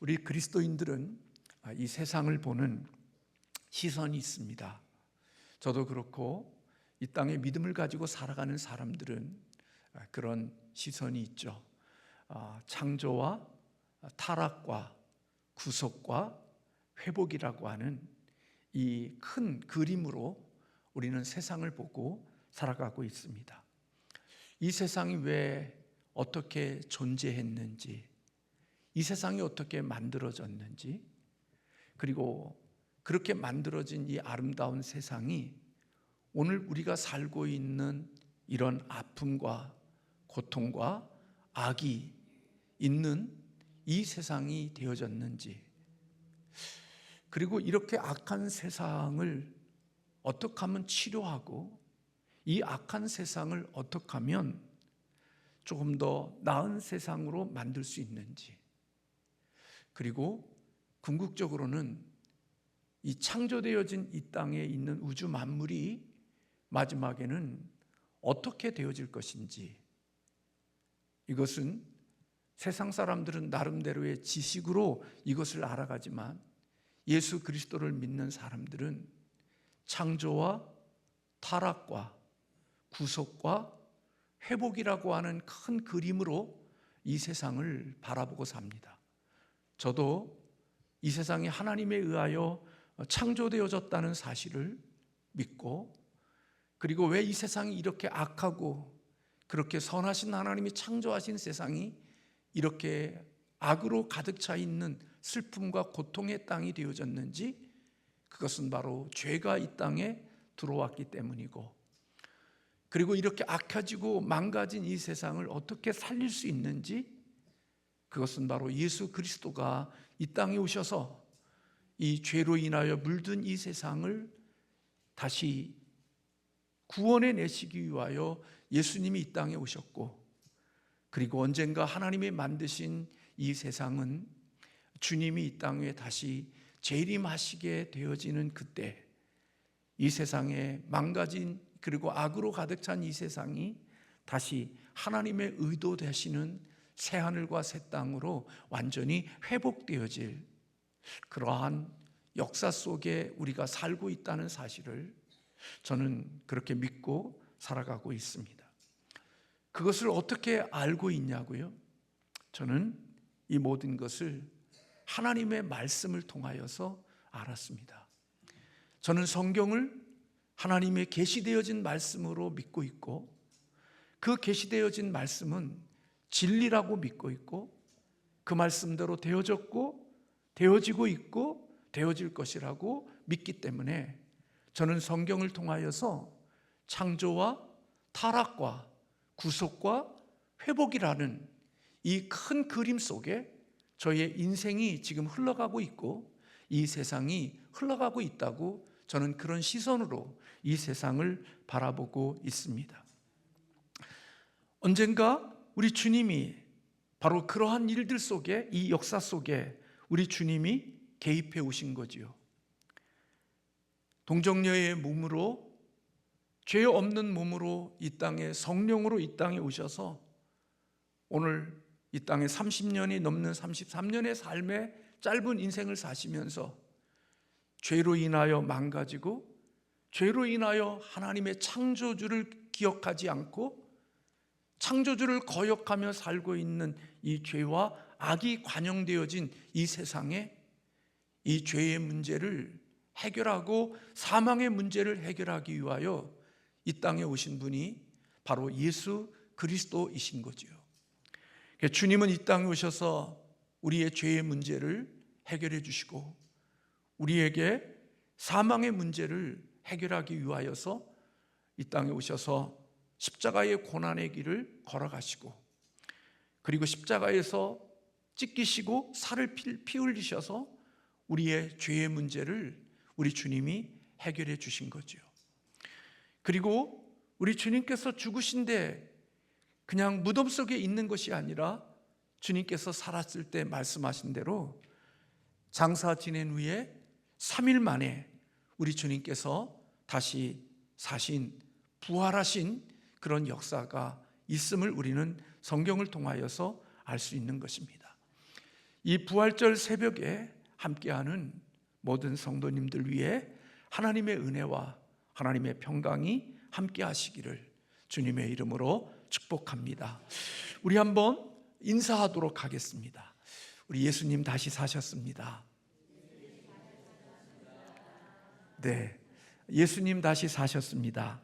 우리 그리스도인들은 이 세상을 보는 시선이 있습니다. 저도 그렇고 이 땅에 믿음을 가지고 살아가는 사람들은 그런 시선이 있죠. 창조와 타락과 구속과 회복이라고 하는 이 큰 그림으로 우리는 세상을 보고 살아가고 있습니다. 이 세상이 왜 어떻게 존재했는지, 이 세상이 어떻게 만들어졌는지, 그리고 그렇게 만들어진 이 아름다운 세상이 오늘 우리가 살고 있는 이런 아픔과 고통과 악이 있는 이 세상이 되어졌는지, 그리고 이렇게 악한 세상을 어떻게 하면 치료하고 이 악한 세상을 어떻게 하면 조금 더 나은 세상으로 만들 수 있는지, 그리고 궁극적으로는 이 창조되어진 이 땅에 있는 우주 만물이 마지막에는 어떻게 되어질 것인지, 이것은 세상 사람들은 나름대로의 지식으로 이것을 알아가지만 예수 그리스도를 믿는 사람들은 창조와 타락과 구속과 회복이라고 하는 큰 그림으로 이 세상을 바라보고 삽니다. 저도 이 세상이 하나님에 의하여 창조되어졌다는 사실을 믿고, 그리고 왜 이 세상이 이렇게 악하고 그렇게 선하신 하나님이 창조하신 세상이 이렇게 악으로 가득 차 있는 슬픔과 고통의 땅이 되어졌는지, 그것은 바로 죄가 이 땅에 들어왔기 때문이고, 그리고 이렇게 악해지고 망가진 이 세상을 어떻게 살릴 수 있는지, 그것은 바로 예수 그리스도가 이 땅에 오셔서 이 죄로 인하여 물든 이 세상을 다시 구원해 내시기 위하여 예수님이 이 땅에 오셨고, 그리고 언젠가 하나님이 만드신 이 세상은 주님이 이 땅에 다시 재림하시게 되어지는 그때, 이 세상에 망가진 그리고 악으로 가득 찬 이 세상이 다시 하나님의 의도 되시는 새하늘과 새 땅으로 완전히 회복되어질 그러한 역사 속에 우리가 살고 있다는 사실을 저는 그렇게 믿고 살아가고 있습니다. 그것을 어떻게 알고 있냐고요? 저는 이 모든 것을 하나님의 말씀을 통하여서 알았습니다. 저는 성경을 하나님의 계시되어진 말씀으로 믿고 있고, 그 계시되어진 말씀은 진리라고 믿고 있고, 그 말씀대로 되어졌고 되어지고 있고 되어질 것이라고 믿기 때문에 저는 성경을 통하여서 창조와 타락과 구속과 회복이라는 이 큰 그림 속에 저의 인생이 지금 흘러가고 있고 이 세상이 흘러가고 있다고, 저는 그런 시선으로 이 세상을 바라보고 있습니다. 언젠가 우리 주님이 바로 그러한 일들 속에, 이 역사 속에 우리 주님이 개입해 오신 거지요. 동정녀의 몸으로, 죄 없는 몸으로 이 땅에, 성령으로 이 땅에 오셔서 오늘 이 땅에 30년이 넘는 33년의 삶의 짧은 인생을 사시면서 죄로 인하여 망가지고 죄로 인하여 하나님의 창조주를 기억하지 않고 창조주를 거역하며 살고 있는 이 죄와 악이 관영되어진 이 세상에 이 죄의 문제를 해결하고 사망의 문제를 해결하기 위하여 이 땅에 오신 분이 바로 예수 그리스도이신 거지요. 주님은 이 땅에 오셔서 우리의 죄의 문제를 해결해 주시고 우리에게 사망의 문제를 해결하기 위하여서 이 땅에 오셔서 십자가의 고난의 길을 걸어가시고, 그리고 십자가에서 찢기시고 살을 피 흘리셔서 우리의 죄의 문제를 우리 주님이 해결해 주신 거죠. 그리고 우리 주님께서 죽으신데 그냥 무덤 속에 있는 것이 아니라 주님께서 살았을 때 말씀하신 대로 장사 지낸 후에 3일 만에 우리 주님께서 다시 사신, 부활하신 그런 역사가 있음을 우리는 성경을 통하여서 알 수 있는 것입니다. 이 부활절 새벽에 함께하는 모든 성도님들 위해 하나님의 은혜와 하나님의 평강이 함께하시기를 주님의 이름으로 축복합니다. 우리 한번 인사하도록 하겠습니다. 우리 예수님 다시 사셨습니다. 네, 예수님 다시 사셨습니다.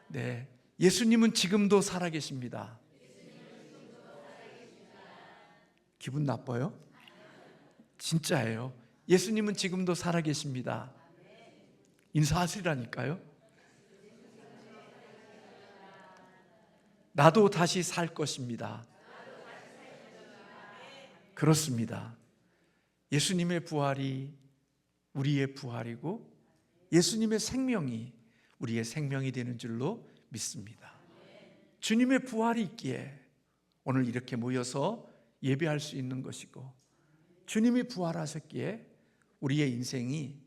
네, 예수님은 지금도 살아계십니다. 기분 나빠요? 진짜예요. 예수님은 지금도 살아계십니다. 인사하시라니까요. 나도 다시 살 것입니다. 그렇습니다. 예수님의 부활이 우리의 부활이고 예수님의 생명이 우리의 생명이 되는 줄로 믿습니다. 주님의 부활이 있기에 오늘 이렇게 모여서 예배할 수 있는 것이고, 주님이 부활하셨기에 우리의 인생이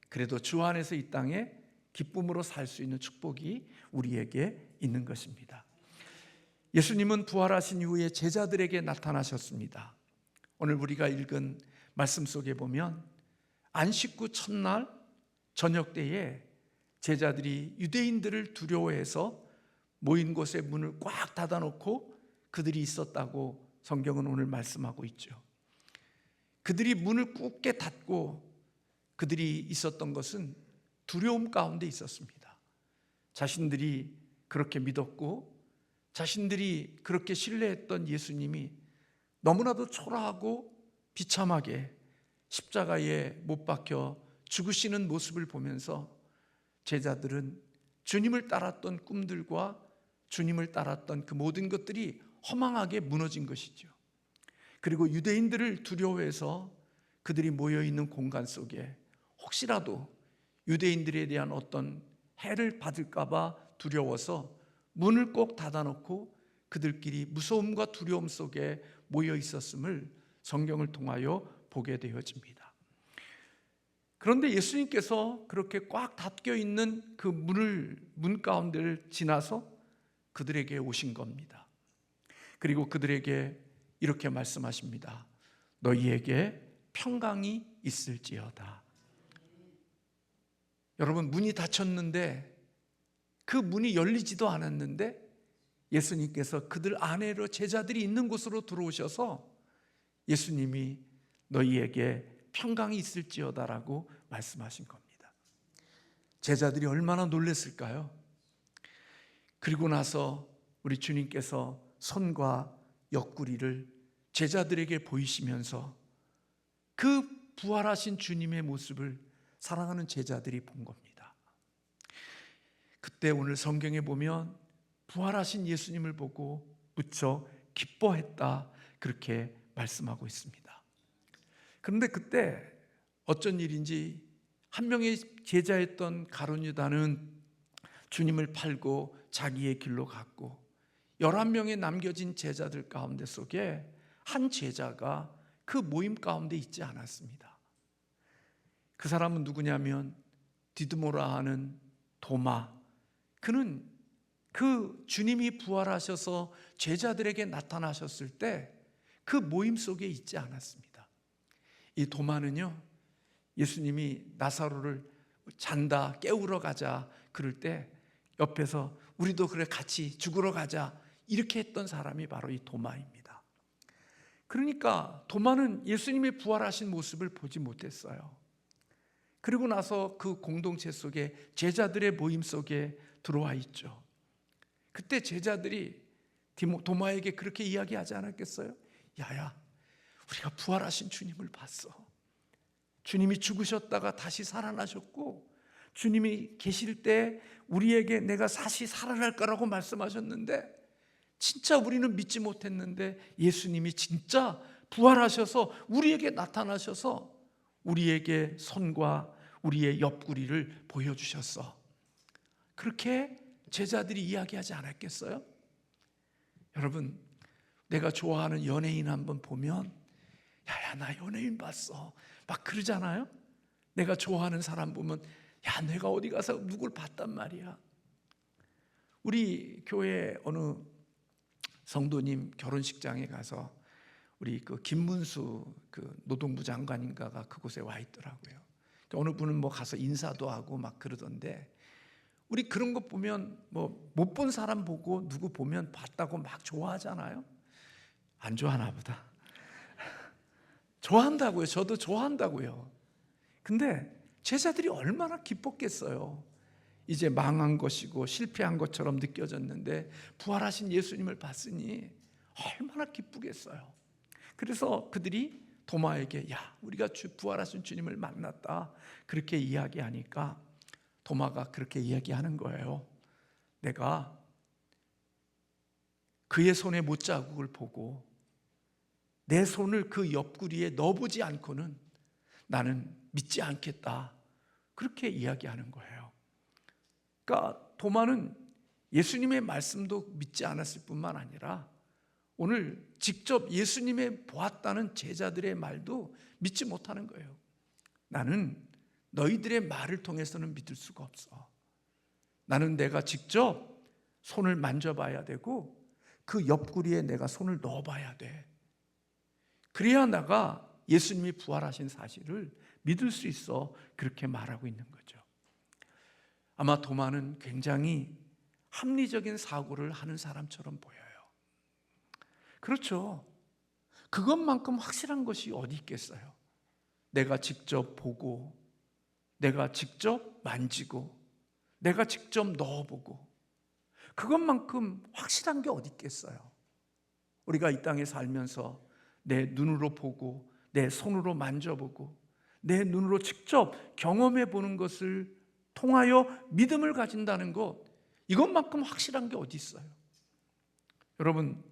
그래도 주 안에서 이 땅에 기쁨으로 살 수 있는 축복이 우리에게 있는 것입니다. 예수님은 부활하신 이후에 제자들에게 나타나셨습니다. 오늘 우리가 읽은 말씀 속에 보면 안식 후 첫날 저녁 때에 제자들이 유대인들을 두려워해서 모인 곳에 문을 꽉 닫아놓고 그들이 있었다고 성경은 오늘 말씀하고 있죠. 그들이 문을 굳게 닫고 그들이 있었던 것은 두려움 가운데 있었습니다. 자신들이 그렇게 믿었고 자신들이 그렇게 신뢰했던 예수님이 너무나도 초라하고 비참하게 십자가에 못 박혀 죽으시는 모습을 보면서 제자들은 주님을 따랐던 꿈들과 주님을 따랐던 그 모든 것들이 허망하게 무너진 것이죠. 그리고 유대인들을 두려워해서 그들이 모여있는 공간 속에 혹시라도 유대인들에 대한 어떤 해를 받을까 봐 두려워서 문을 꼭 닫아놓고 그들끼리 무서움과 두려움 속에 모여 있었음을 성경을 통하여 보게 되어집니다. 그런데 예수님께서 그렇게 꽉 닫혀 있는 그 문 가운데를 지나서 그들에게 오신 겁니다. 그리고 그들에게 이렇게 말씀하십니다. 너희에게 평강이 있을지어다. 여러분, 문이 닫혔는데 그 문이 열리지도 않았는데 예수님께서 그들 안으로 제자들이 있는 곳으로 들어오셔서 예수님이 너희에게 평강이 있을지어다라고 말씀하신 겁니다. 제자들이 얼마나 놀랐을까요? 그리고 나서 우리 주님께서 손과 옆구리를 제자들에게 보이시면서 그 부활하신 주님의 모습을 사랑하는 제자들이 본 겁니다. 그때 오늘 성경에 보면 부활하신 예수님을 보고 무척 기뻐했다 그렇게 말씀하고 있습니다. 그런데 그때 어쩐 일인지 한 명의 제자였던 가룟 유다는 주님을 팔고 자기의 길로 갔고 11명의 남겨진 제자들 가운데 속에 한 제자가 그 모임 가운데 있지 않았습니다. 그 사람은 누구냐면 디두모라 하는 도마. 그는 그 주님이 부활하셔서 제자들에게 나타나셨을 때 그 모임 속에 있지 않았습니다. 이 도마는요, 예수님이 나사로를 잔다 깨우러 가자 그럴 때 옆에서 우리도 그래 같이 죽으러 가자 이렇게 했던 사람이 바로 이 도마입니다. 그러니까 도마는 예수님이 부활하신 모습을 보지 못했어요. 그리고 나서 그 공동체 속에 제자들의 모임 속에 들어와 있죠. 그때 제자들이 도마에게 그렇게 이야기하지 않았겠어요? 야야, 우리가 부활하신 주님을 봤어. 주님이 죽으셨다가 다시 살아나셨고 주님이 계실 때 우리에게 내가 다시 살아날 거라고 말씀하셨는데 진짜 우리는 믿지 못했는데 예수님이 진짜 부활하셔서 우리에게 나타나셔서 우리에게 손과 우리의 옆구리를 보여주셨어. 그렇게 제자들이 이야기하지 않았겠어요? 여러분, 내가 좋아하는 연예인 한번 보면 야야 나 연예인 봤어 막 그러잖아요. 내가 좋아하는 사람 보면 야 내가 어디 가서 누굴 봤단 말이야. 우리 교회 어느 성도님 결혼식장에 가서 우리 그 김문수 그 노동부 장관인가가 그곳에 와 있더라고요. 어느 분은 뭐 가서 인사도 하고 막 그러던데, 우리 그런 거 보면 뭐 못 본 사람 보고 누구 보면 봤다고 막 좋아하잖아요. 안 좋아하나 보다. 좋아한다고요. 저도 좋아한다고요. 근데 제자들이 얼마나 기뻤겠어요. 이제 망한 것이고 실패한 것처럼 느껴졌는데 부활하신 예수님을 봤으니 얼마나 기쁘겠어요. 그래서 그들이 도마에게, 야, 우리가 부활하신 주님을 만났다, 그렇게 이야기하니까 도마가 그렇게 이야기하는 거예요. 내가 그의 손에 못자국을 보고 내 손을 그 옆구리에 넣어보지 않고는 나는 믿지 않겠다, 그렇게 이야기하는 거예요. 그러니까 도마는 예수님의 말씀도 믿지 않았을 뿐만 아니라 오늘 직접 예수님의 보았다는 제자들의 말도 믿지 못하는 거예요. 나는 너희들의 말을 통해서는 믿을 수가 없어. 나는 내가 직접 손을 만져봐야 되고 그 옆구리에 내가 손을 넣어봐야 돼. 그래야 내가 예수님이 부활하신 사실을 믿을 수 있어. 그렇게 말하고 있는 거죠. 아마 도마는 굉장히 합리적인 사고를 하는 사람처럼 보여요. 그렇죠. 그것만큼 확실한 것이 어디 있겠어요. 내가 직접 보고, 내가 직접 만지고, 내가 직접 넣어보고, 그것만큼 확실한 게 어디 있겠어요. 우리가 이 땅에 살면서 내 눈으로 보고, 내 손으로 만져보고, 내 눈으로 직접 경험해 보는 것을 통하여 믿음을 가진다는 것, 이것만큼 확실한 게 어디 있어요. 여러분,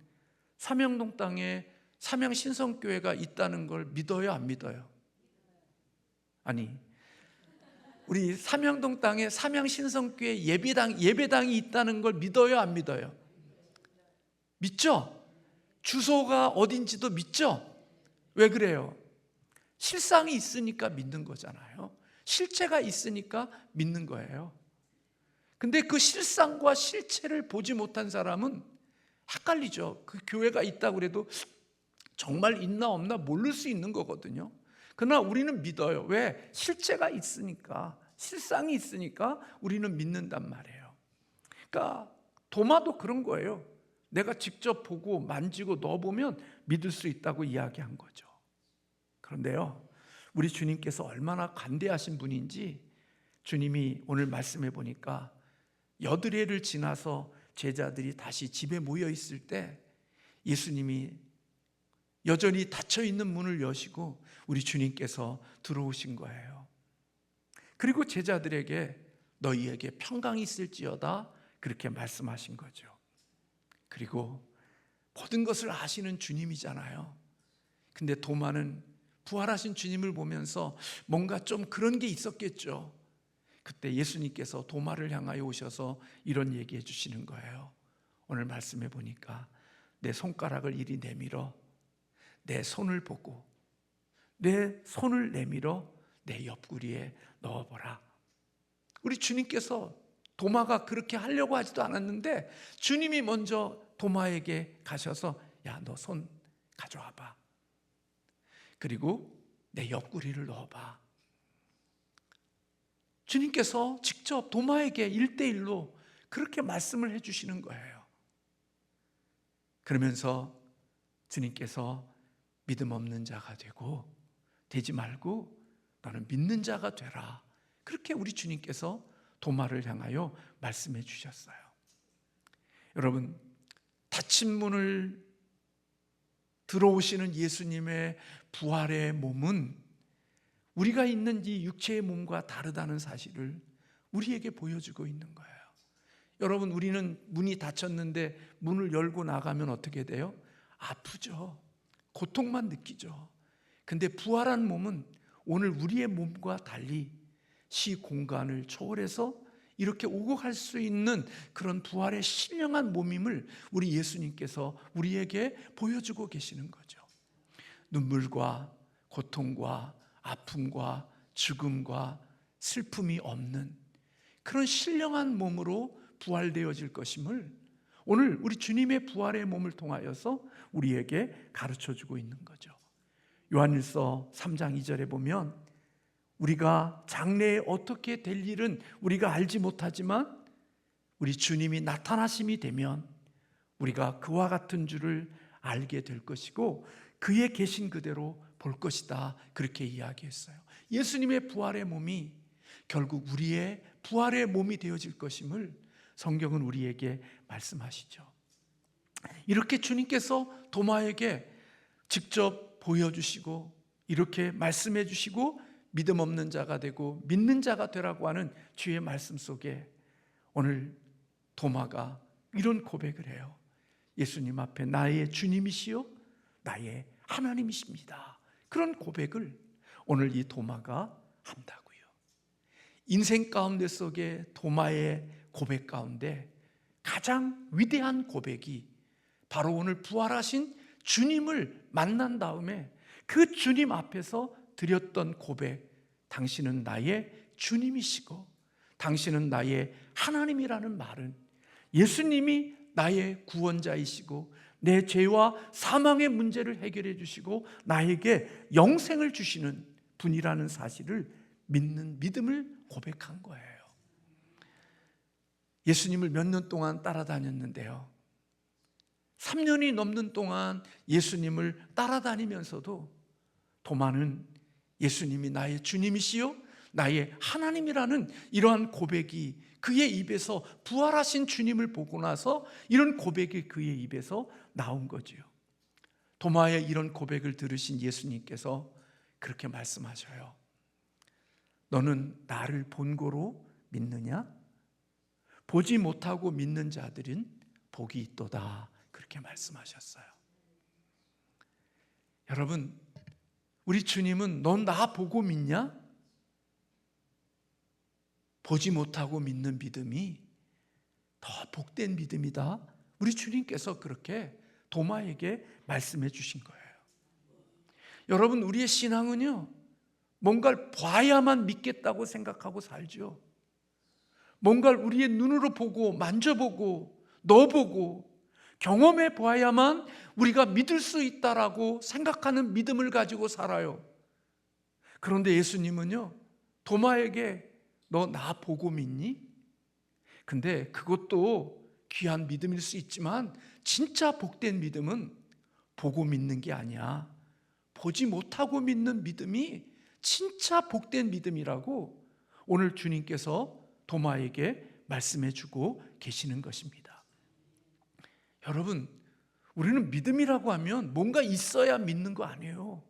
삼양동 땅에 삼양신성교회가 있다는 걸 믿어요, 안 믿어요? 아니, 우리 삼양동 땅에 삼양신성교회 예배당이 있다는 걸 믿어요, 안 믿어요? 믿죠? 주소가 어딘지도 믿죠? 왜 그래요? 실상이 있으니까 믿는 거잖아요. 실체가 있으니까 믿는 거예요. 근데 그 실상과 실체를 보지 못한 사람은 헷갈리죠. 그 교회가 있다고 그래도 정말 있나 없나 모를 수 있는 거거든요. 그러나 우리는 믿어요. 왜? 실체가 있으니까, 실상이 있으니까 우리는 믿는단 말이에요. 그러니까 도마도 그런 거예요. 내가 직접 보고 만지고 넣어보면 믿을 수 있다고 이야기한 거죠. 그런데요, 우리 주님께서 얼마나 간대하신 분인지 주님이 오늘 말씀해 보니까 여드레를 지나서 제자들이 다시 집에 모여 있을 때 예수님이 여전히 닫혀있는 문을 여시고 우리 주님께서 들어오신 거예요. 그리고 제자들에게 너희에게 평강이 있을지어다, 그렇게 말씀하신 거죠. 그리고 모든 것을 아시는 주님이잖아요. 근데 도마는 부활하신 주님을 보면서 뭔가 좀 그런 게 있었겠죠. 그때 예수님께서 도마를 향하여 오셔서 이런 얘기해 주시는 거예요. 오늘 말씀해 보니까 내 손가락을 이리 내밀어 내 손을 보고 내 손을 내밀어 내 옆구리에 넣어보라. 우리 주님께서 도마가 그렇게 하려고 하지도 않았는데 주님이 먼저 도마에게 가셔서 야, 너 손 가져와봐. 그리고 내 옆구리를 넣어봐. 주님께서 직접 도마에게 1대1로 그렇게 말씀을 해주시는 거예요. 그러면서 주님께서 믿음 없는 자가 되지 말고 너는 믿는 자가 되라. 그렇게 우리 주님께서 도마를 향하여 말씀해 주셨어요. 여러분, 닫힌 문을 들어오시는 예수님의 부활의 몸은 우리가 있는 이 육체의 몸과 다르다는 사실을 우리에게 보여주고 있는 거예요. 여러분, 우리는 문이 닫혔는데 문을 열고 나가면 어떻게 돼요? 아프죠. 고통만 느끼죠. 근데 부활한 몸은 오늘 우리의 몸과 달리 시 공간을 초월해서 이렇게 오고 갈 수 있는 그런 부활의 신령한 몸임을 우리 예수님께서 우리에게 보여주고 계시는 거죠. 눈물과 고통과 아픔과 죽음과 슬픔이 없는 그런 신령한 몸으로 부활되어질 것임을 오늘 우리 주님의 부활의 몸을 통하여서 우리에게 가르쳐주고 있는 거죠. 요한일서 3장 2절에 보면 우리가 장래에 어떻게 될 일은 우리가 알지 못하지만 우리 주님이 나타나심이 되면 우리가 그와 같은 줄을 알게 될 것이고 그의 계신 그대로 볼 것이다, 그렇게 이야기했어요. 예수님의 부활의 몸이 결국 우리의 부활의 몸이 되어질 것임을 성경은 우리에게 말씀하시죠. 이렇게 주님께서 도마에게 직접 보여주시고 이렇게 말씀해 주시고 믿음 없는 자가 되고 믿는 자가 되라고 하는 주의 말씀 속에 오늘 도마가 이런 고백을 해요. 예수님 앞에 나의 주님이시요 나의 하나님이십니다. 그런 고백을 오늘 이 도마가 한다고요. 인생 가운데 속에 도마의 고백 가운데 가장 위대한 고백이 바로 오늘 부활하신 주님을 만난 다음에 그 주님 앞에서 드렸던 고백, 당신은 나의 주님이시고 당신은 나의 하나님이라는 말은 예수님이 나의 구원자이시고 내 죄와 사망의 문제를 해결해 주시고 나에게 영생을 주시는 분이라는 사실을 믿는 믿음을 고백한 거예요. 예수님을 몇 년 동안 따라다녔는데요, 3년이 넘는 동안 예수님을 따라다니면서도 도마는 예수님이 나의 주님이시요 나의 하나님이라는 이러한 고백이 그의 입에서, 부활하신 주님을 보고 나서 이런 고백이 그의 입에서 나온 거지요. 도마의 이런 고백을 들으신 예수님께서 그렇게 말씀하셔요. 너는 나를 본고로 믿느냐? 보지 못하고 믿는 자들은 복이 있도다, 그렇게 말씀하셨어요. 여러분, 우리 주님은 넌 나 보고 믿냐? 보지 못하고 믿는 믿음이 더 복된 믿음이다, 우리 주님께서 그렇게 도마에게 말씀해 주신 거예요. 여러분, 우리의 신앙은요, 뭔가를 봐야만 믿겠다고 생각하고 살죠. 뭔가를 우리의 눈으로 보고 만져보고 넣어보고 경험해 보아야만 우리가 믿을 수 있다라고 생각하는 믿음을 가지고 살아요. 그런데 예수님은요, 도마에게 너 나 보고 믿니? 근데 그것도 귀한 믿음일 수 있지만 진짜 복된 믿음은 보고 믿는 게 아니야. 보지 못하고 믿는 믿음이 진짜 복된 믿음이라고 오늘 주님께서 도마에게 말씀해 주고 계시는 것입니다. 여러분, 우리는 믿음이라고 하면 뭔가 있어야 믿는 거 아니에요.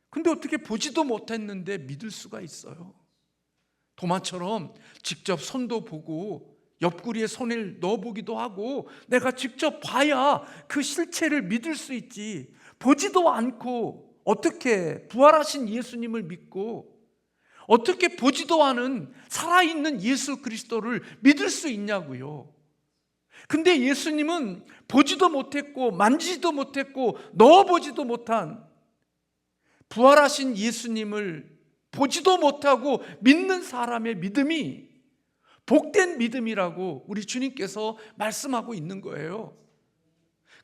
근데 어떻게 보지도 못했는데 믿을 수가 있어요? 도마처럼 직접 손도 보고 옆구리에 손을 넣어보기도 하고 내가 직접 봐야 그 실체를 믿을 수 있지, 보지도 않고 어떻게 부활하신 예수님을 믿고 어떻게 보지도 않은 살아있는 예수 그리스도를 믿을 수 있냐고요. 근데 예수님은 보지도 못했고 만지지도 못했고 넣어보지도 못한 부활하신 예수님을 보지도 못하고 믿는 사람의 믿음이 복된 믿음이라고 우리 주님께서 말씀하고 있는 거예요.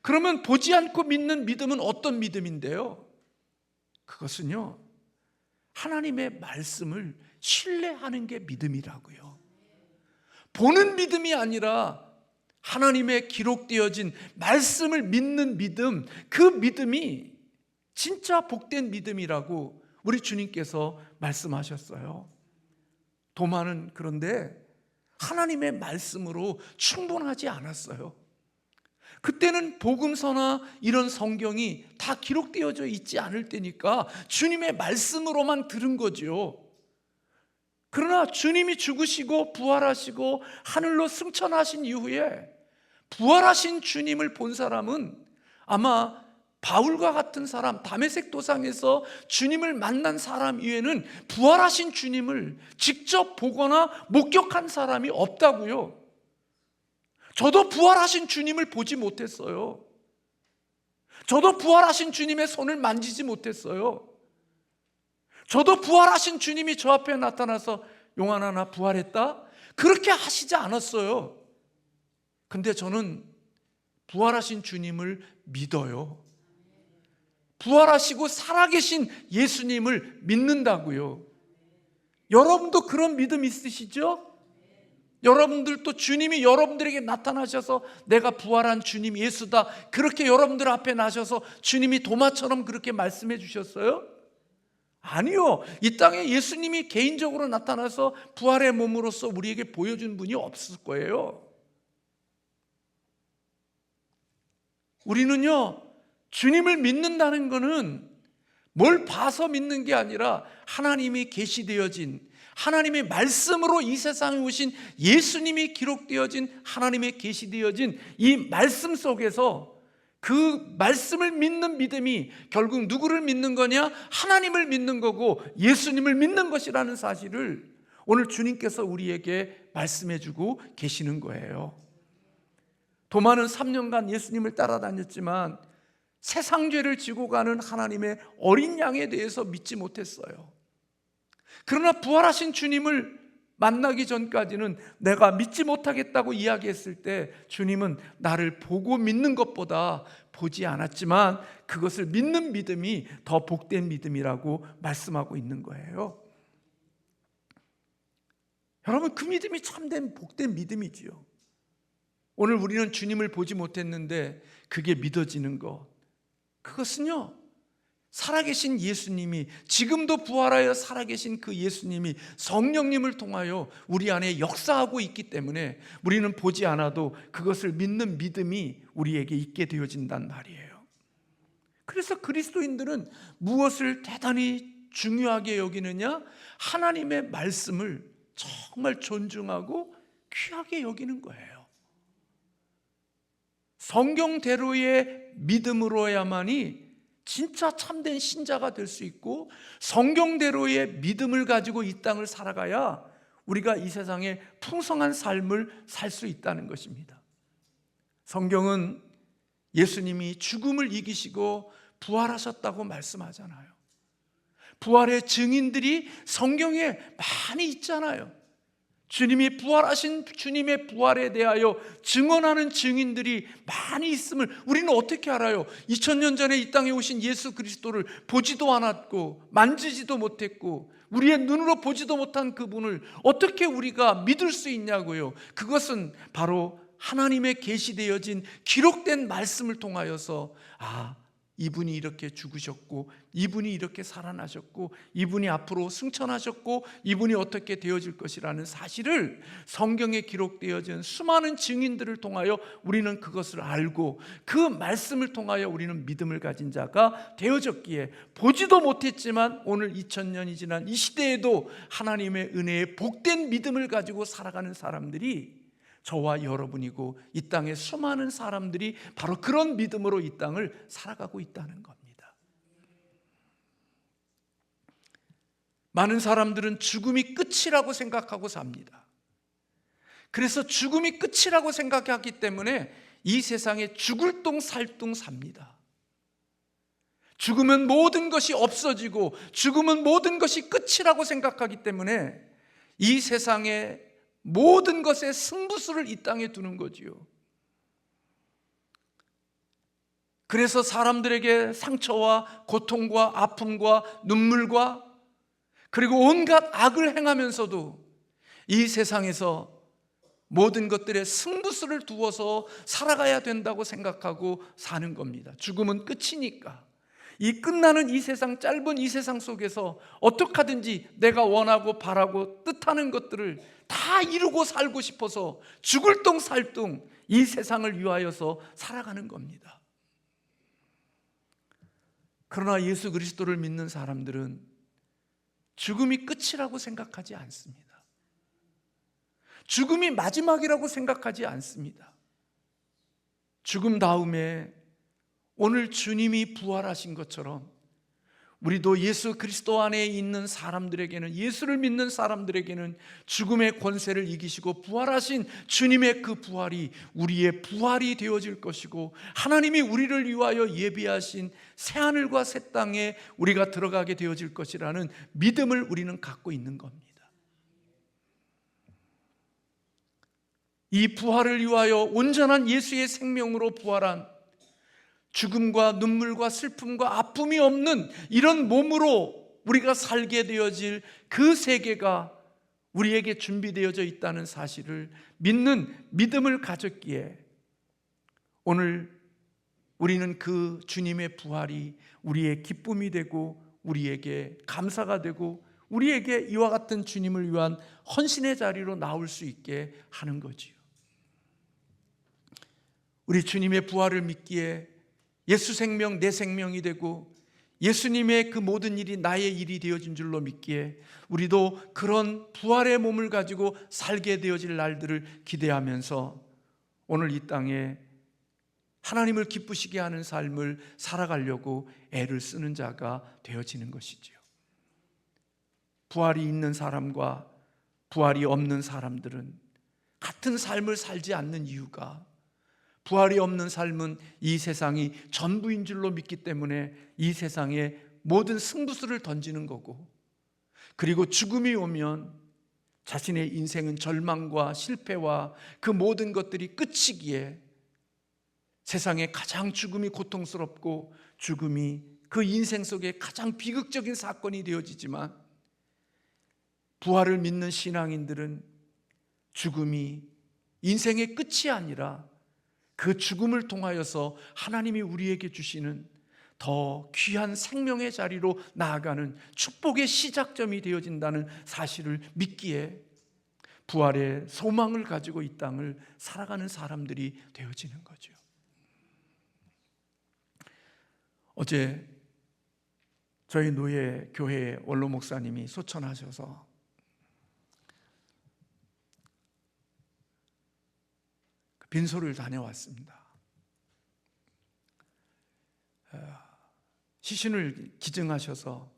그러면 보지 않고 믿는 믿음은 어떤 믿음인데요? 그것은요, 하나님의 말씀을 신뢰하는 게 믿음이라고요. 보는 믿음이 아니라 하나님의 기록되어진 말씀을 믿는 믿음, 그 믿음이 진짜 복된 믿음이라고 우리 주님께서 말씀하셨어요. 도마는 그런데 하나님의 말씀으로 충분하지 않았어요. 그때는 복음서나 이런 성경이 다 기록되어져 있지 않을 때니까 주님의 말씀으로만 들은 거죠. 그러나 주님이 죽으시고 부활하시고 하늘로 승천하신 이후에 부활하신 주님을 본 사람은 아마 바울과 같은 사람, 다메섹 도상에서 주님을 만난 사람 이외에는 부활하신 주님을 직접 보거나 목격한 사람이 없다고요. 저도 부활하신 주님을 보지 못했어요. 저도 부활하신 주님의 손을 만지지 못했어요. 저도 부활하신 주님이 저 앞에 나타나서 용환아 나 부활했다? 그렇게 하시지 않았어요. 근데 저는 부활하신 주님을 믿어요. 부활하시고 살아계신 예수님을 믿는다고요. 여러분도 그런 믿음 있으시죠? 여러분들도 주님이 여러분들에게 나타나셔서 내가 부활한 주님 예수다, 그렇게 여러분들 앞에 나셔서 주님이 도마처럼 그렇게 말씀해 주셨어요? 아니요. 이 땅에 예수님이 개인적으로 나타나서 부활의 몸으로서 우리에게 보여준 분이 없을 거예요. 우리는요, 주님을 믿는다는 것은 뭘 봐서 믿는 게 아니라 하나님이 계시되어진, 하나님의 말씀으로 이 세상에 오신 예수님이 기록되어진, 하나님의 계시되어진 이 말씀 속에서 그 말씀을 믿는 믿음이 결국 누구를 믿는 거냐? 하나님을 믿는 거고 예수님을 믿는 것이라는 사실을 오늘 주님께서 우리에게 말씀해 주고 계시는 거예요. 도마는 3년간 예수님을 따라다녔지만 세상 죄를 지고 가는 하나님의 어린 양에 대해서 믿지 못했어요. 그러나 부활하신 주님을 만나기 전까지는 내가 믿지 못하겠다고 이야기했을 때 주님은 나를 보고 믿는 것보다 보지 않았지만 그것을 믿는 믿음이 더 복된 믿음이라고 말씀하고 있는 거예요. 여러분, 그 믿음이 참된 복된 믿음이지요. 오늘 우리는 주님을 보지 못했는데 그게 믿어지는 것, 그것은요, 살아계신 예수님이, 지금도 부활하여 살아계신 그 예수님이 성령님을 통하여 우리 안에 역사하고 있기 때문에 우리는 보지 않아도 그것을 믿는 믿음이 우리에게 있게 되어진단 말이에요. 그래서 그리스도인들은 무엇을 대단히 중요하게 여기느냐? 하나님의 말씀을 정말 존중하고 귀하게 여기는 거예요. 성경대로의 믿음으로야만이 진짜 참된 신자가 될 수 있고, 성경대로의 믿음을 가지고 이 땅을 살아가야 우리가 이 세상에 풍성한 삶을 살 수 있다는 것입니다. 성경은 예수님이 죽음을 이기시고 부활하셨다고 말씀하잖아요. 부활의 증인들이 성경에 많이 있잖아요. 주님이 부활하신 주님의 부활에 대하여 증언하는 증인들이 많이 있음을 우리는 어떻게 알아요? 2000년 전에 이 땅에 오신 예수 그리스도를 보지도 않았고 만지지도 못했고 우리의 눈으로 보지도 못한 그분을 어떻게 우리가 믿을 수 있냐고요. 그것은 바로 하나님의 계시되어진 기록된 말씀을 통하여서 이분이 이렇게 죽으셨고 이분이 이렇게 살아나셨고 이분이 앞으로 승천하셨고 이분이 어떻게 되어질 것이라는 사실을 성경에 기록되어진 수많은 증인들을 통하여 우리는 그것을 알고 그 말씀을 통하여 우리는 믿음을 가진 자가 되어졌기에 보지도 못했지만 오늘 2000년이 지난 이 시대에도 하나님의 은혜의 복된 믿음을 가지고 살아가는 사람들이 저와 여러분이고 이 땅의 수많은 사람들이 바로 그런 믿음으로 이 땅을 살아가고 있다는 겁니다. 많은 사람들은 죽음이 끝이라고 생각하고 삽니다. 그래서 죽음이 끝이라고 생각하기 때문에 이 세상에 죽을 똥 살 똥 삽니다. 죽으면 모든 것이 없어지고 죽으면 모든 것이 끝이라고 생각하기 때문에 이 세상에 모든 것의 승부수를 이 땅에 두는 거지요. 그래서 사람들에게 상처와 고통과 아픔과 눈물과 그리고 온갖 악을 행하면서도 이 세상에서 모든 것들의 승부수를 두어서 살아가야 된다고 생각하고 사는 겁니다. 죽음은 끝이니까. 이 끝나는 이 세상, 짧은 이 세상 속에서 어떻게 하든지 내가 원하고 바라고 뜻하는 것들을 다 이루고 살고 싶어서 죽을 똥 살 똥 이 세상을 위하여서 살아가는 겁니다. 그러나 예수 그리스도를 믿는 사람들은 죽음이 끝이라고 생각하지 않습니다. 죽음이 마지막이라고 생각하지 않습니다. 죽음 다음에 오늘 주님이 부활하신 것처럼 우리도 예수 그리스도 안에 있는 사람들에게는, 예수를 믿는 사람들에게는 죽음의 권세를 이기시고 부활하신 주님의 그 부활이 우리의 부활이 되어질 것이고 하나님이 우리를 위하여 예비하신 새하늘과 새 땅에 우리가 들어가게 되어질 것이라는 믿음을 우리는 갖고 있는 겁니다. 이 부활을 위하여 온전한 예수의 생명으로 부활한 죽음과 눈물과 슬픔과 아픔이 없는 이런 몸으로 우리가 살게 되어질 그 세계가 우리에게 준비되어져 있다는 사실을 믿는 믿음을 가졌기에 오늘 우리는 그 주님의 부활이 우리의 기쁨이 되고 우리에게 감사가 되고 우리에게 이와 같은 주님을 위한 헌신의 자리로 나올 수 있게 하는 거지요. 우리 주님의 부활을 믿기에 예수 생명 내 생명이 되고 예수님의 그 모든 일이 나의 일이 되어진 줄로 믿기에 우리도 그런 부활의 몸을 가지고 살게 되어질 날들을 기대하면서 오늘 이 땅에 하나님을 기쁘시게 하는 삶을 살아가려고 애를 쓰는 자가 되어지는 것이지요. 부활이 있는 사람과 부활이 없는 사람들은 같은 삶을 살지 않는 이유가 부활이 없는 삶은 이 세상이 전부인 줄로 믿기 때문에 이 세상에 모든 승부수를 던지는 거고, 그리고 죽음이 오면 자신의 인생은 절망과 실패와 그 모든 것들이 끝이기에 세상에 가장 죽음이 고통스럽고 죽음이 그 인생 속에 가장 비극적인 사건이 되어지지만 부활을 믿는 신앙인들은 죽음이 인생의 끝이 아니라 그 죽음을 통하여서 하나님이 우리에게 주시는 더 귀한 생명의 자리로 나아가는 축복의 시작점이 되어진다는 사실을 믿기에 부활의 소망을 가지고 이 땅을 살아가는 사람들이 되어지는 거죠. 어제 저희 노예 교회 원로 목사님이 소천하셔서 빈소를 다녀왔습니다. 시신을 기증하셔서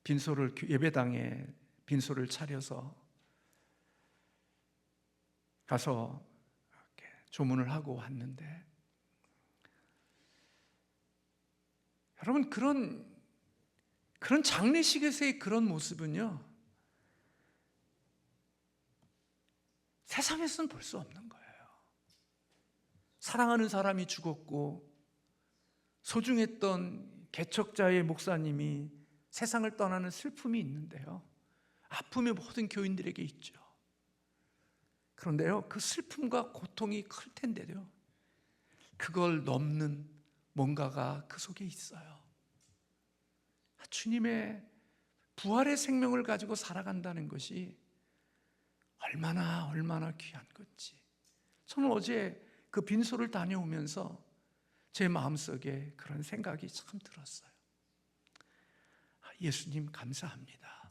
빈소를 예배당에 빈소를 차려서 가서 이렇게 조문을 하고 왔는데, 여러분 그런 장례식에서의 그런 모습은요 세상에서는 볼 수 없는 거예요. 사랑하는 사람이 죽었고 소중했던 개척자의 목사님이 세상을 떠나는 슬픔이 있는데요, 아픔이 모든 교인들에게 있죠. 그런데요, 그 슬픔과 고통이 클 텐데요, 그걸 넘는 뭔가가 그 속에 있어요. 주님의 부활의 생명을 가지고 살아간다는 것이 얼마나 귀한 건지, 저는 어제 그 빈소를 다녀오면서 제 마음속에 그런 생각이 참 들었어요. 예수님 감사합니다.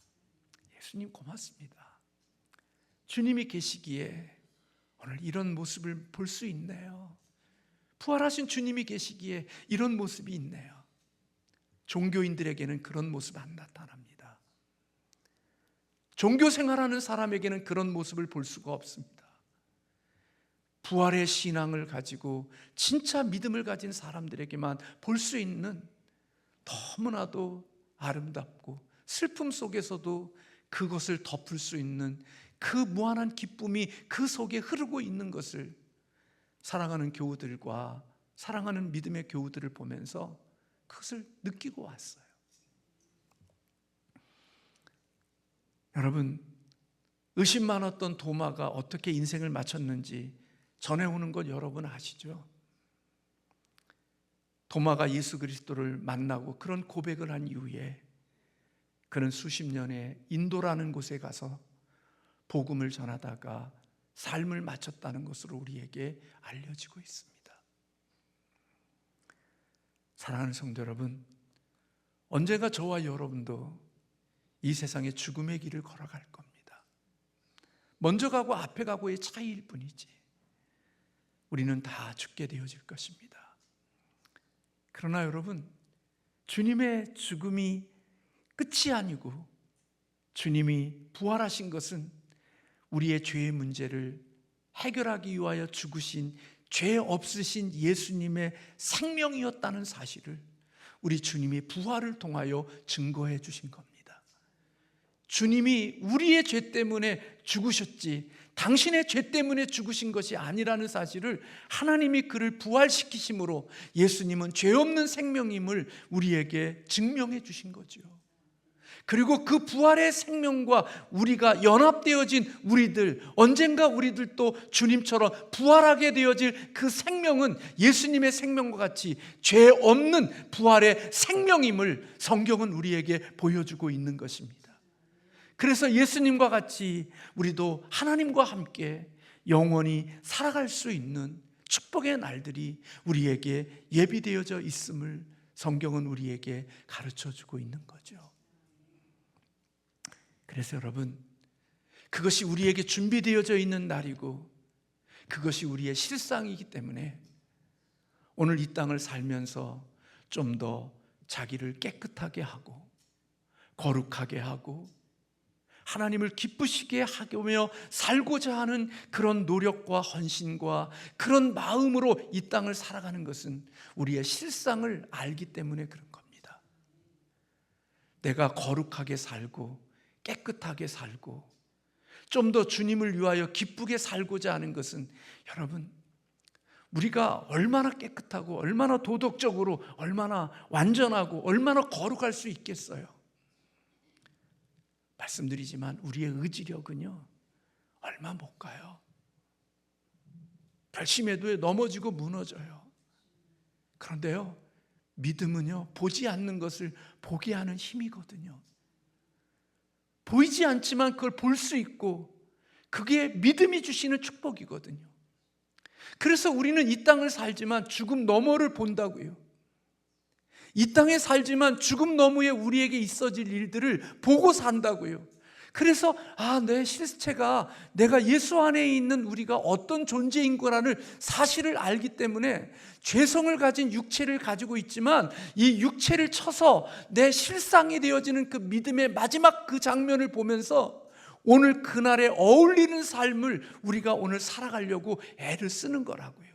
예수님 고맙습니다. 주님이 계시기에 오늘 이런 모습을 볼 수 있네요. 부활하신 주님이 계시기에 이런 모습이 있네요. 종교인들에게는 그런 모습 안 나타납니다. 종교 생활하는 사람에게는 그런 모습을 볼 수가 없습니다. 부활의 신앙을 가지고 진짜 믿음을 가진 사람들에게만 볼 수 있는 너무나도 아름답고 슬픔 속에서도 그것을 덮을 수 있는 그 무한한 기쁨이 그 속에 흐르고 있는 것을 사랑하는 교우들과 사랑하는 믿음의 교우들을 보면서 그것을 느끼고 왔어요. 여러분, 의심 많았던 도마가 어떻게 인생을 마쳤는지 전해오는 것 여러분 아시죠? 도마가 예수 그리스도를 만나고 그런 고백을 한 이후에 그는 수십 년에 인도라는 곳에 가서 복음을 전하다가 삶을 마쳤다는 것으로 우리에게 알려지고 있습니다. 사랑하는 성도 여러분, 언젠가 저와 여러분도 이 세상의 죽음의 길을 걸어갈 겁니다. 먼저 가고 앞에 가고의 차이일 뿐이지 우리는 다 죽게 되어질 것입니다. 그러나 여러분, 주님의 죽음이 끝이 아니고 주님이 부활하신 것은 우리의 죄의 문제를 해결하기 위하여 죽으신 죄 없으신 예수님의 생명이었다는 사실을 우리 주님이 부활을 통하여 증거해 주신 겁니다. 주님이 우리의 죄 때문에 죽으셨지 당신의 죄 때문에 죽으신 것이 아니라는 사실을 하나님이 그를 부활시키심으로 예수님은 죄 없는 생명임을 우리에게 증명해 주신 거죠. 그리고 그 부활의 생명과 우리가 연합되어진 우리들, 언젠가 우리들도 주님처럼 부활하게 되어질 그 생명은 예수님의 생명과 같이 죄 없는 부활의 생명임을 성경은 우리에게 보여주고 있는 것입니다. 그래서 예수님과 같이 우리도 하나님과 함께 영원히 살아갈 수 있는 축복의 날들이 우리에게 예비되어져 있음을 성경은 우리에게 가르쳐주고 있는 거죠. 그래서 여러분, 그것이 우리에게 준비되어져 있는 날이고 그것이 우리의 실상이기 때문에 오늘 이 땅을 살면서 좀 더 자기를 깨끗하게 하고 거룩하게 하고 하나님을 기쁘시게 하며 살고자 하는 그런 노력과 헌신과 그런 마음으로 이 땅을 살아가는 것은 우리의 실상을 알기 때문에 그런 겁니다. 내가 거룩하게 살고 깨끗하게 살고 좀 더 주님을 위하여 기쁘게 살고자 하는 것은 여러분, 우리가 얼마나 깨끗하고 얼마나 도덕적으로 얼마나 완전하고 얼마나 거룩할 수 있겠어요? 말씀드리지만 우리의 의지력은요 얼마 못 가요. 결심해도 넘어지고 무너져요. 그런데요, 믿음은요 보지 않는 것을 보게 하는 힘이거든요. 보이지 않지만 그걸 볼 수 있고 그게 믿음이 주시는 축복이거든요. 그래서 우리는 이 땅을 살지만 죽음 너머를 본다고요. 이 땅에 살지만 죽음 너머에 우리에게 있어질 일들을 보고 산다고요. 그래서 내 실체가 내가 예수 안에 있는 우리가 어떤 존재인 거라는 사실을 알기 때문에 죄성을 가진 육체를 가지고 있지만 이 육체를 쳐서 내 실상이 되어지는 그 믿음의 마지막 그 장면을 보면서 오늘 그날에 어울리는 삶을 우리가 오늘 살아가려고 애를 쓰는 거라고요.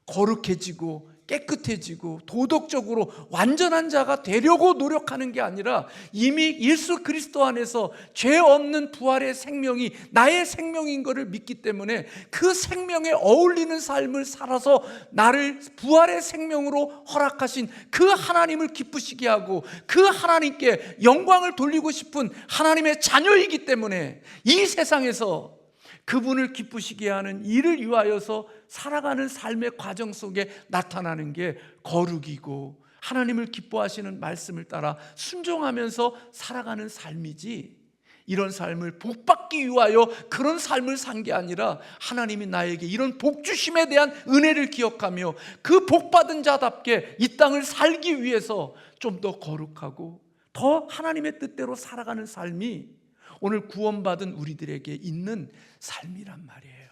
거룩해지고 깨끗해지고 도덕적으로 완전한 자가 되려고 노력하는 게 아니라 이미 예수 그리스도 안에서 죄 없는 부활의 생명이 나의 생명인 것을 믿기 때문에 그 생명에 어울리는 삶을 살아서 나를 부활의 생명으로 허락하신 그 하나님을 기쁘시게 하고 그 하나님께 영광을 돌리고 싶은 하나님의 자녀이기 때문에 이 세상에서 그분을 기쁘시게 하는 일을 위하여서 살아가는 삶의 과정 속에 나타나는 게 거룩이고 하나님을 기뻐하시는 말씀을 따라 순종하면서 살아가는 삶이지, 이런 삶을 복받기 위하여 그런 삶을 산 게 아니라 하나님이 나에게 이런 복주심에 대한 은혜를 기억하며 그 복받은 자답게 이 땅을 살기 위해서 좀 더 거룩하고 더 하나님의 뜻대로 살아가는 삶이 오늘 구원받은 우리들에게 있는 삶이란 말이에요.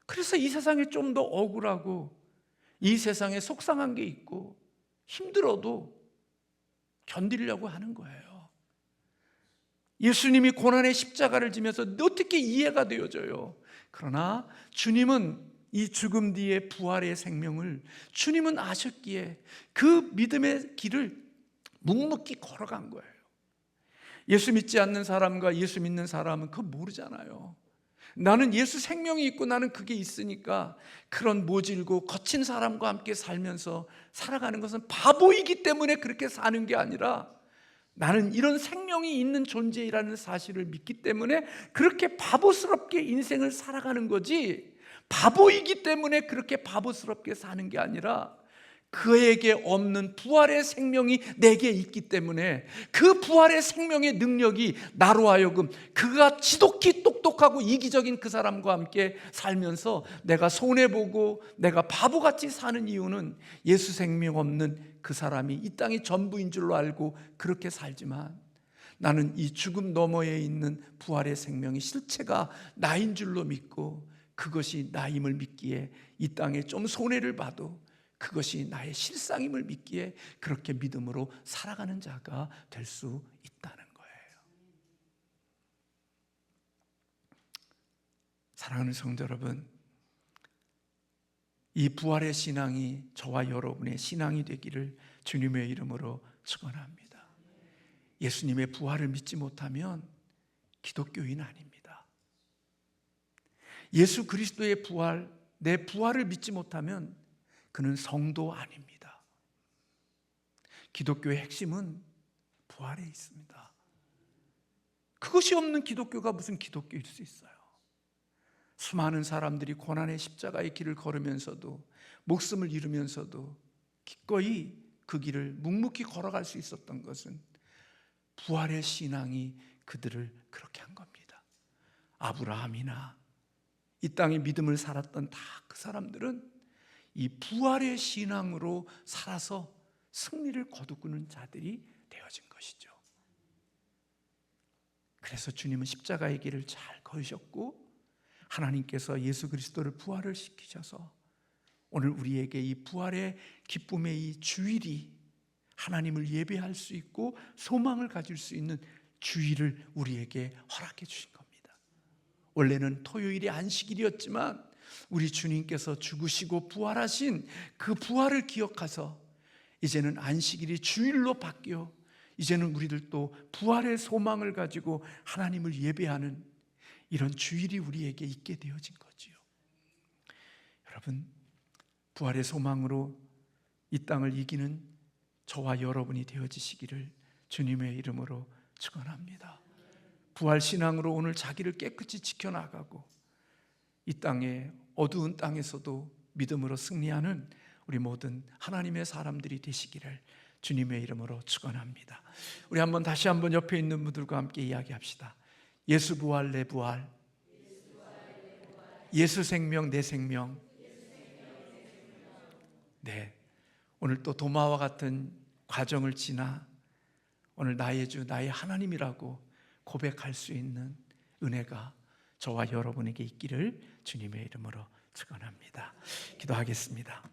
그래서 이 세상에 좀 더 억울하고 이 세상에 속상한 게 있고 힘들어도 견디려고 하는 거예요. 예수님이 고난의 십자가를 지면서 어떻게 이해가 되어져요? 그러나 주님은 이 죽음 뒤에 부활의 생명을 주님은 아셨기에 그 믿음의 길을 묵묵히 걸어간 거예요. 예수 믿지 않는 사람과 예수 믿는 사람은 그거 모르잖아요. 나는 예수 생명이 있고 나는 그게 있으니까 그런 모질고 거친 사람과 함께 살면서 살아가는 것은 바보이기 때문에 그렇게 사는 게 아니라 나는 이런 생명이 있는 존재라는 사실을 믿기 때문에 그렇게 바보스럽게 인생을 살아가는 거지, 바보이기 때문에 그렇게 바보스럽게 사는 게 아니라 그에게 없는 부활의 생명이 내게 있기 때문에 그 부활의 생명의 능력이 나로 하여금 그가 지독히 똑똑하고 이기적인 그 사람과 함께 살면서 내가 손해보고 내가 바보같이 사는 이유는 예수 생명 없는 그 사람이 이 땅이 전부인 줄로 알고 그렇게 살지만 나는 이 죽음 너머에 있는 부활의 생명이 실체가 나인 줄로 믿고 그것이 나임을 믿기에 이 땅에 좀 손해를 봐도 그것이 나의 실상임을 믿기에 그렇게 믿음으로 살아가는 자가 될 수 있다는 거예요. 사랑하는 성도 여러분, 이 부활의 신앙이 저와 여러분의 신앙이 되기를 주님의 이름으로 축원합니다. 예수님의 부활을 믿지 못하면 기독교인 아닙니다. 예수 그리스도의 부활, 내 부활을 믿지 못하면 그는 성도 아닙니다. 기독교의 핵심은 부활에 있습니다. 그것이 없는 기독교가 무슨 기독교일 수 있어요? 수많은 사람들이 고난의 십자가의 길을 걸으면서도, 목숨을 잃으면서도 기꺼이 그 길을 묵묵히 걸어갈 수 있었던 것은 부활의 신앙이 그들을 그렇게 한 겁니다. 아브라함이나 이 땅에 믿음을 살았던 다 그 사람들은 이 부활의 신앙으로 살아서 승리를 거두는 자들이 되어진 것이죠. 그래서 주님은 십자가의 길을 잘 걸으셨고, 하나님께서 예수 그리스도를 부활을 시키셔서 오늘 우리에게 이 부활의 기쁨의 이 주일이, 하나님을 예배할 수 있고 소망을 가질 수 있는 주일을 우리에게 허락해 주신 겁니다. 원래는 토요일이 안식일이었지만 우리 주님께서 죽으시고 부활하신 그 부활을 기억해서 이제는 안식일이 주일로 바뀌어 이제는 우리들도 부활의 소망을 가지고 하나님을 예배하는 이런 주일이 우리에게 있게 되어진 거지요. 여러분, 부활의 소망으로 이 땅을 이기는 저와 여러분이 되어지시기를 주님의 이름으로 축원합니다. 부활 신앙으로 오늘 자기를 깨끗이 지켜나가고 이 땅에 어두운 땅에서도 믿음으로 승리하는 우리 모든 하나님의 사람들이 되시기를 주님의 이름으로 축원합니다. 우리 다시 한번 옆에 있는 분들과 함께 이야기합시다. 예수 부활 내 부활, 예수 생명 내 생명. 네, 오늘 또 도마와 같은 과정을 지나 오늘 나의 주 나의 하나님이라고 고백할 수 있는 은혜가 저와 여러분에게 있기를 주님의 이름으로 축원합니다. 기도하겠습니다.